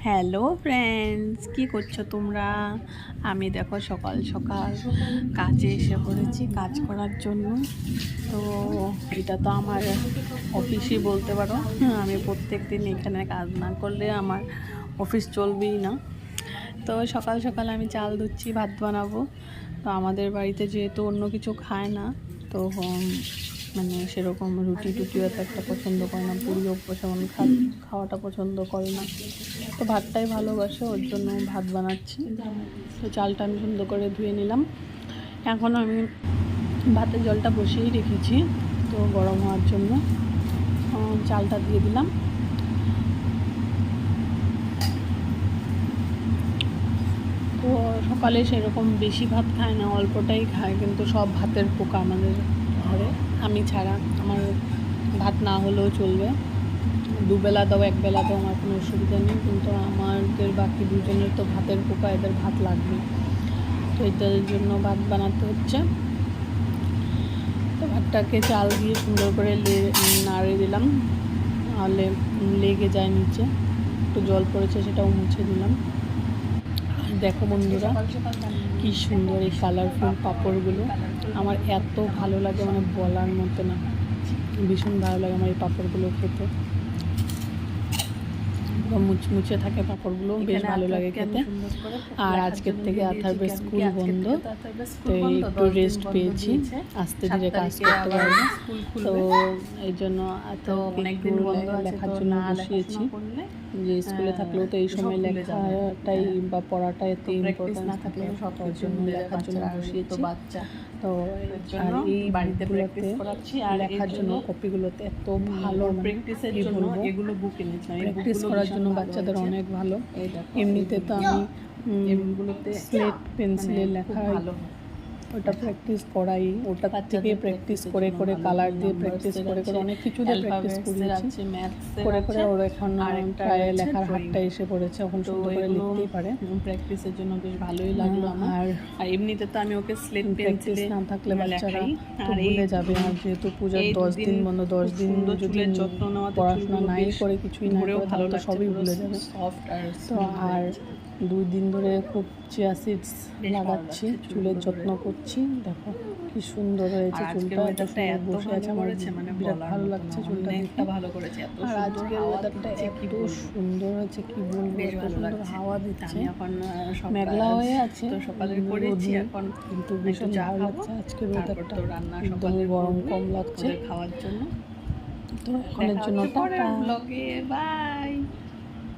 Hello friends, কি করছো তোমরা? আমি দেখো সকাল সকাল কাজে এসে পড়েছি কাজ করার জন্য। তো এটা তো আমার অফিসই বলতে পারো। আমি প্রত্যেক দিন এখানে কাজ না করলে আমার অফিস চলবেই না। তো সকাল সকাল আমি চাল ধুচ্ছি, ভাত বানাবো। তো আমাদের বাড়িতে যেহেতু অন্য কিছু খায় না, তো মানে সেরকম রুটি টুটিও এত একটা পছন্দ করে না, পুরিও খাওয়াটা পছন্দ করে না। তো ভাতটাই ভালোবাসে, ওর জন্য ভাত বানাচ্ছি। তো চালটা আমি সুন্দর করে ধুয়ে নিলাম। এখন আমি ভাতের জলটা বসিয়েই রেখেছি, তো গরম হওয়ার জন্য চালটা দিয়ে দিলাম। তো সকালে সেরকম বেশি ভাত খায় না, অল্পটাই খায়, কিন্তু সব ভাতের পোকা আমাদের ঘরে, আমি ছাড়া। আমার ভাত না হলেও চলবে, দুবেলা দাও একবেলা দাও আমার কোনো অসুবিধা নেই, কিন্তু আমাদের বাকি দুজনের তো ভাতের পোকা, এদের ভাত লাগবে। তো এটার জন্য ভাত বানাতে হচ্ছে। তো ভাতটাকে চাল দিয়ে সুন্দর করে নাড়ে দিলাম, নাহলে লেগে যায় নিচে। একটু জল পড়েছে, সেটাও মুছে দিলাম। আর দেখো বন্ধুরা, কি সুন্দর এই কালারফুল পাঁপড়গুলো। আমার এত ভালো লাগে, মানে বলার মতো না, ভীষণ ভালো লাগে আমার এই পাঁপড়গুলো খেতে। মুচমুচে থাকে পাঁপড়গুলো, বেশ ভালো লাগে খেতে। আর আজকের থেকে আথারবের স্কুল বন্ধ, তো একটু রেস্ট পেয়েছি, আস্তে ধীরে কাজ করতে পারবো। তো এই জন্য অনেকদিন বন্ধ লেখার জন্য বসিয়েছি। যে স্কুলে থাকলেও তো এই সময় লেখাটাই বা পড়াটা এত ইম্পর্টেন্ট থাকে, ওর জন্য লেখার জন্য বসিয়েছি। তো আর এই বাড়িতে করাচ্ছি, আর লেখার জন্য কপিগুলোতে এত ভালো, প্র্যাকটিসের জন্য এগুলো বুক এনেছিলাম। প্র্যাকটিস করার জন্য বাচ্চাদের অনেক ভালো। এমনিতে তো আমি এগুলোতে স্লেট পেন্সিলে লেখা ওটা প্র্যাকটিস করাই, ওটা থেকে প্র্যাকটিস করে করে কালার দিয়ে প্র্যাকটিস করে করে অনেক কিছু দিয়ে প্র্যাকটিস করিয়েছি করে করে। ওর এখন প্রায় লেখার হাতটা এসে পড়েছে, এখন সুন্দর করে লিখতেই পারে। প্র্যাকটিসের জন্য বেশ ভালোই লাগলো আমার। আর এমনিতে তো আমি ওকে স্লেট প্র্যাকটিস না থাকলে বাচ্চারা তো ভুলে যাবে। আর যেহেতু পূজার 10 দিন বন্ধ, 10 দিন যদি যত্ন নেওয়া, পড়াশোনা নাই করে কিছুই না করে, তাহলে তো সবই ভুলে যাবে। তো আর 2 দিন ধরে খুব চিয়া সিডস লাগাচ্ছি, চুলের যত্ন করছি। দেখো কি সুন্দর হয়েছে চুলটা, এত বসে আছে, আমার বিরাট ভালো লাগছে চুলটা দেখতে। আর আজকের ওয়েদারটা এত সুন্দর হয়েছে, কি বলবো, এত সুন্দর হাওয়া দিচ্ছে, মেঘলা হয়ে আছে, সকালে করেছি এখন, কিন্তু ভীষণ ভালো লাগছে আজকের ওয়েদারটা, একদম গরম কম লাগছে খাওয়ার জন্য। তো এখনের জন্য টাটা।